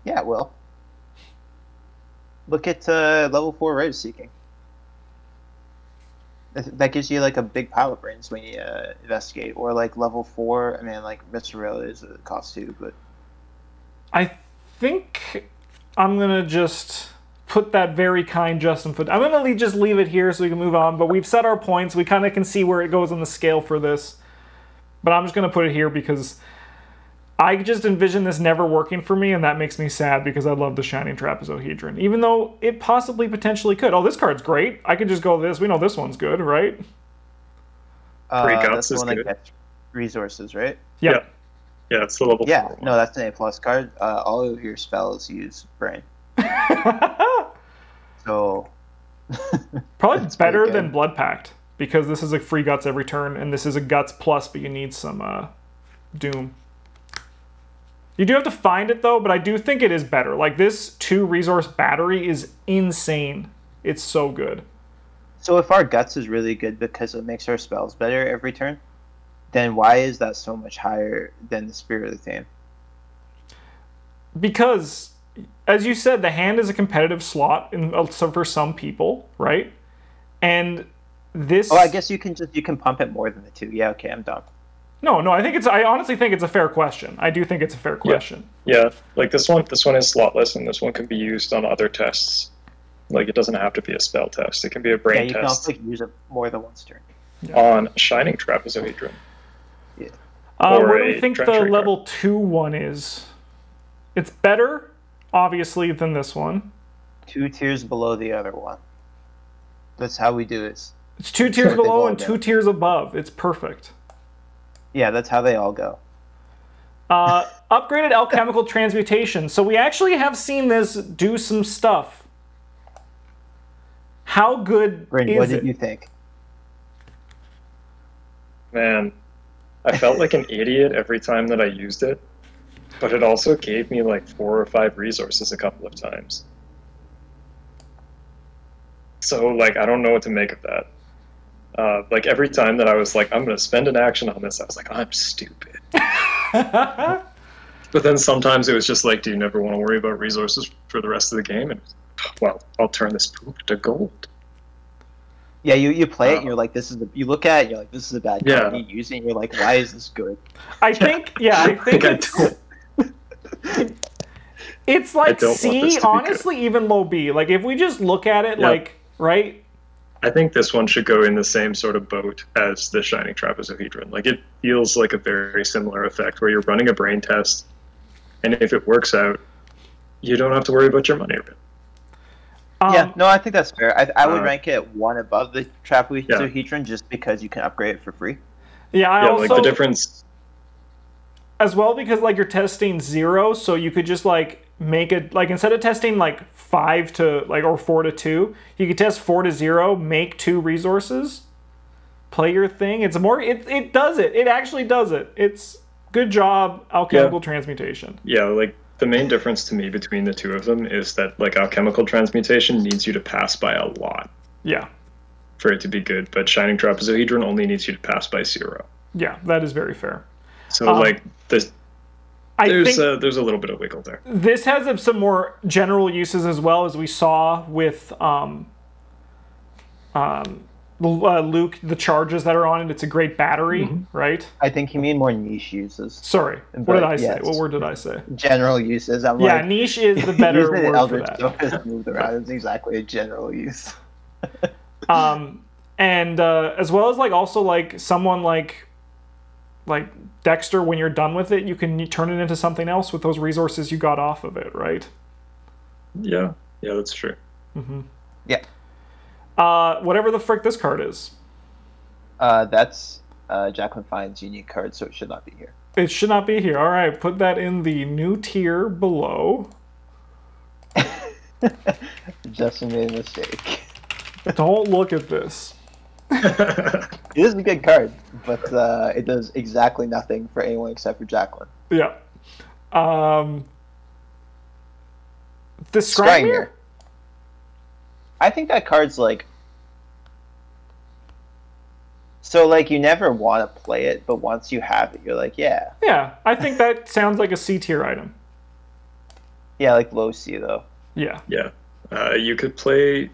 Yeah, it will. Look at level 4 Rite of Seeking. That gives you like a big pile of brains when you investigate. Or like level 4, I mean, like Mitsurella is a cost too, but I think I'm going to just put that very kind Justin foot. I'm going to just leave it here so we can move on. But we've set our points. We kind of can see where it goes on the scale for this. But I'm just going to put it here because I just envision this never working for me, and that makes me sad because I love the Shining Trapezohedron. Even though it possibly potentially could. Oh, this card's great. I could just go this. We know this one's good, right? Free Guts that's the is one that good. gets resources, right? Yeah. Yeah, it's the level Yeah, 4 one. no, that's an A+ card. All of your spells use brain. So Probably That's better pretty than good. Blood Pact because this is a free Guts every turn, and this is a Guts plus, but you need some Doom. You do have to find it though, but I do think it is better. Like this 2 resource battery is insane. It's so good. So if our Guts is really good because it makes our spells better every turn, then why is that so much higher than the Spirit of the Theme? Because, as you said, the hand is a competitive slot for some people, right? And this... Oh, I guess you can pump it more than the 2. Yeah, okay, I'm dumb. No, I think I honestly think it's a fair question. I do think it's a fair question. Yeah, like this one is slotless, and this one can be used on other tests. Like, it doesn't have to be a spell test. It can be a Yeah, brain you can test also use it more than once turn. on Shining Trapezohedron. Yeah. Or What do a we think the treachery level 2 one is? It's better, obviously, than this one. 2 tiers below the other one. That's how we do it. It's 2 tiers They below all and go. 2 tiers above. It's perfect. Yeah, that's how they all go. Upgraded alchemical transmutation. So we actually have seen this do some stuff. How good Bryn, is what it? did you think? Man, I felt like an idiot every time that I used it, but it also gave me like 4 or 5 resources a couple of times. So, like, I don't know what to make of that. Like, every time that I was like, I'm going to spend an action on this, I was like, I'm stupid. But then sometimes it was just like, do you never want to worry about resources for the rest of the game? And, well, I'll turn this poop to gold. Yeah, you play it and you're like, this is you look at it and you're like, this is a bad card. Yeah. You use it and you're like, why is this good? I think Like, it's like don't want this C, to be honestly, even low B. Like, if we just look at it, Yeah. like, right? I think this one should go in the same sort of boat as the Shining Trapezohedron. Like, it feels like a very similar effect where you're running a brain test, and if it works out, you don't have to worry about your money. Yeah, no, I think that's fair. I would uh, rank it one above the Trapezohedron just because you can upgrade it for free. Yeah, I Yeah, also, like the difference. as well, because, like, you're testing 0, so you could just, like, make it, like, instead of testing, like, 5 to, like, or 4 to 2, you could test 4 to 0, make 2 resources, play your thing. It's more, it does it. It actually does it. It's good job, alchemical transmutation. Yeah, like the main difference to me between the two of them is that like alchemical transmutation needs you to pass by a lot Yeah. for it to be good, but Shining Trapezohedron only needs you to pass by 0. Yeah, that is very fair. So like there's I think there's a little bit of wiggle there. this has some more general uses as well, as we saw with Luke, the charges that are on it. It's a great battery, right? I think you mean more niche uses. Sorry, what But, did I say? yes. What word did I say? General uses. I'm Yeah, like, niche is the better using word for Eldritch that. Stuff is moved around. It's exactly a general use. And as well as like also like someone like Dexter, when you're done with it, you can turn it into something else with those resources you got off of it, right? Yeah, that's true. Yeah. Whatever the frick this card is. That's Jacqueline Fine's unique card, so it should not be here. It should not be here. All right, put that in the new tier below. Justin made a mistake. Don't look at this. It is a good card, but it does exactly nothing for anyone except for Jacqueline. Yeah. The Scrymir. Scrymir? I think that card's like... So, like, you never want to play it, but once you have it, you're like, yeah. Yeah, I think that sounds like a C tier item. Yeah, like low C, though. Yeah. Yeah. You could play.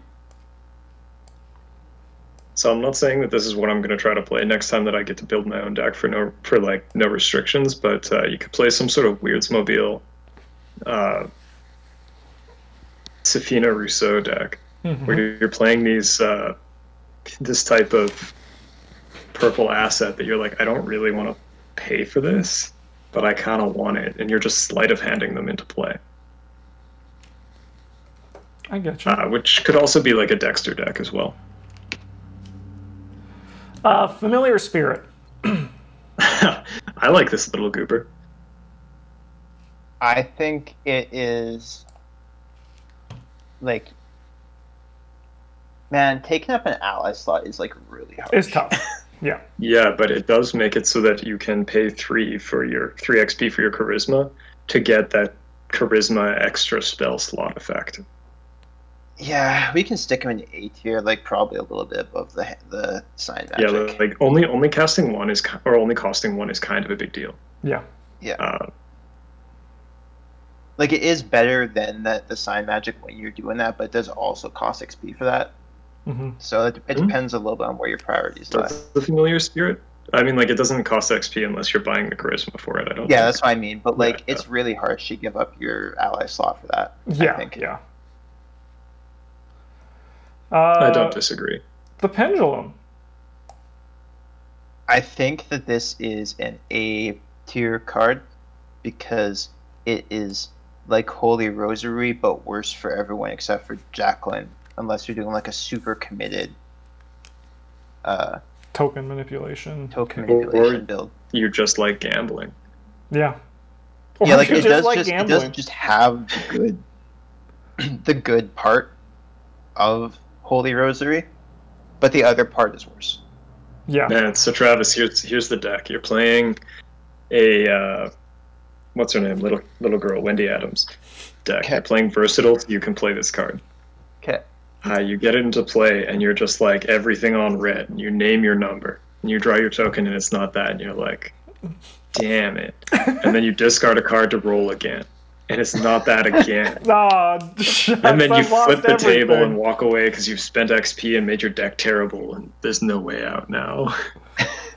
So I'm not saying that this is what I'm going to try to play next time that I get to build my own deck for no restrictions, but you could play some sort of Weirdsmobile Safina Rousseau deck where you're playing these this type of purple asset that you're like, I don't really want to pay for this, but I kind of want it, and you're just sleight of handing them into play. I get you. Which could also be like a Dexter deck as well. Familiar Spirit. I like this little goober. I think it is... Like... Man, taking up an ally slot is, like, really hard. It's tough. Yeah. Yeah, but it does make it so that you can pay 3 XP for your charisma to get that charisma extra spell slot effect. Yeah, we can stick him in A tier, like probably a little bit above the sign magic. Yeah, like only casting one is only costing 1 is kind of a big deal. Yeah. Yeah. Like it is better than the sign magic when you're doing that, but it does also cost XP for that. So it depends a little bit on where your priorities lie. Does the Familiar Spirit I mean, like, it doesn't cost XP unless you're buying the charisma for it. I don't. Yeah, think. that's what I mean. But like, Yeah, it's really harsh to give up your ally slot for that. Yeah, I think. yeah. I don't disagree. The pendulum. I think that this is an A tier card because it is like Holy Rosary, but worse for everyone except for Jacqueline, unless you're doing like a super committed Token manipulation. token manipulation build. You just like gambling. Yeah. Or Yeah, like you it does like just it gambling. doesn't just have the good the good part of Holy Rosary, but the other part is worse. Yeah. Man, so Travis, here's the deck. You're playing a what's her name? Little girl, Wendy Adams deck. Okay. You're playing versatile, so you can play this card. Okay. You get it into play, and you're just like everything on red. And you name your number, and you draw your token, and it's not that, and you're like, damn it. And then you discard a card to roll again, and it's not that again. And And then you flip the table and walk away because you've spent XP and made your deck terrible, and there's no way out now.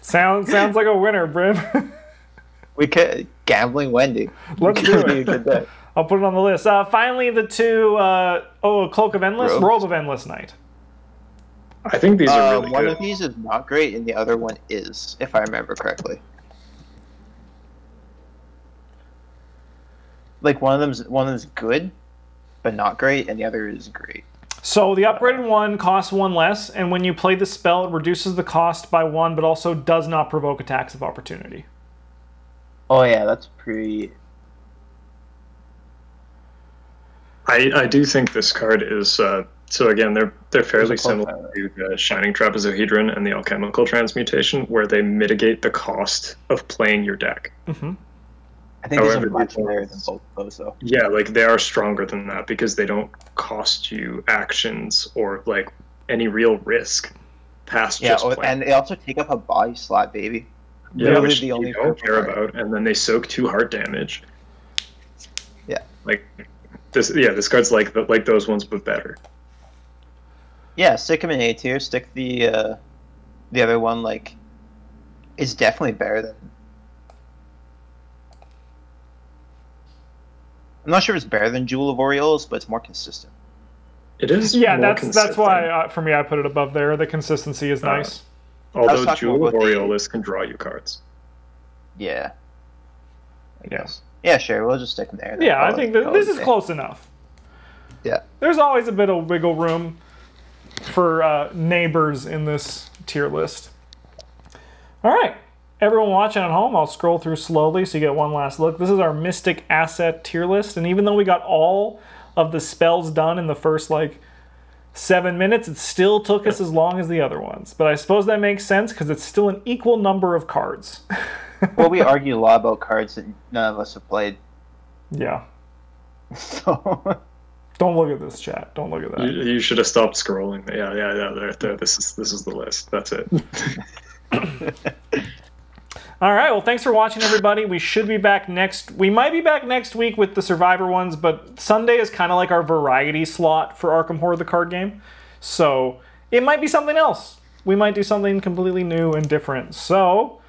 Sounds like a winner, Brim. We could gambling Wendy. Let's We do could it. do that. I'll put it on the list. Finally, the two, Cloak of Endless, Robes. Robe of Endless Night. I think these are really One good. of these is not great, and the other one is, if I remember correctly. Like one of them's good, but not great, and the other is great. So the upgraded one costs one less, and when you play the spell, it reduces the cost by one, but also does not provoke attacks of opportunity. Oh yeah, that's pretty. I do think this card is so again they're fairly There's a close similar to the Shining Trapezohedron and the Alchemical Transmutation, where they mitigate the cost of playing your deck. Mm-hmm. I think these However, are much these better ones- than both of those, though. Yeah, like they are stronger than that because they don't cost you actions or like any real risk past Yeah, just playing. and they also take up a body slot, baby. Yeah, Literally which the you only don't purple care card. about, and then they soak 2 heart damage. Yeah. Like this. Yeah, this card's like those ones, but better. Yeah, stick them in A tier. Stick the other one like. It's definitely better than. I'm not sure if it's better than Jewel of Orioles, but it's more consistent. It is. Yeah, more that's consistent. why for me I put it above there. The consistency is nice. Although talking Jewel of about the- Orioles can draw you cards. Yeah. I Yeah. guess. Yeah, sure. We'll just stick them there. Yeah, I think that this is close enough. Yeah. There's always a bit of wiggle room for neighbors in this tier list. All right. Everyone watching at home, I'll scroll through slowly so you get one last look. This is our Mystic Asset tier list, and even though we got all of the spells done in the first, 7 minutes, it still took us as long as the other ones. But I suppose that makes sense because it's still an equal number of cards. Well, we argue a lot about cards that none of us have played. Yeah. So. Don't look at this, chat. Don't look at that. You should have stopped scrolling. Yeah. Right there. This is the list. That's it. All right, well, thanks for watching, everybody. We should be back we might be back next week with the Survivor ones, but Sunday is kind of like our variety slot for Arkham Horror, the card game. So it might be something else. We might do something completely new and different. So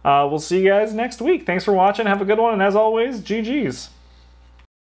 we'll see you guys next week. Thanks for watching. Have a good one. And as always, GG's.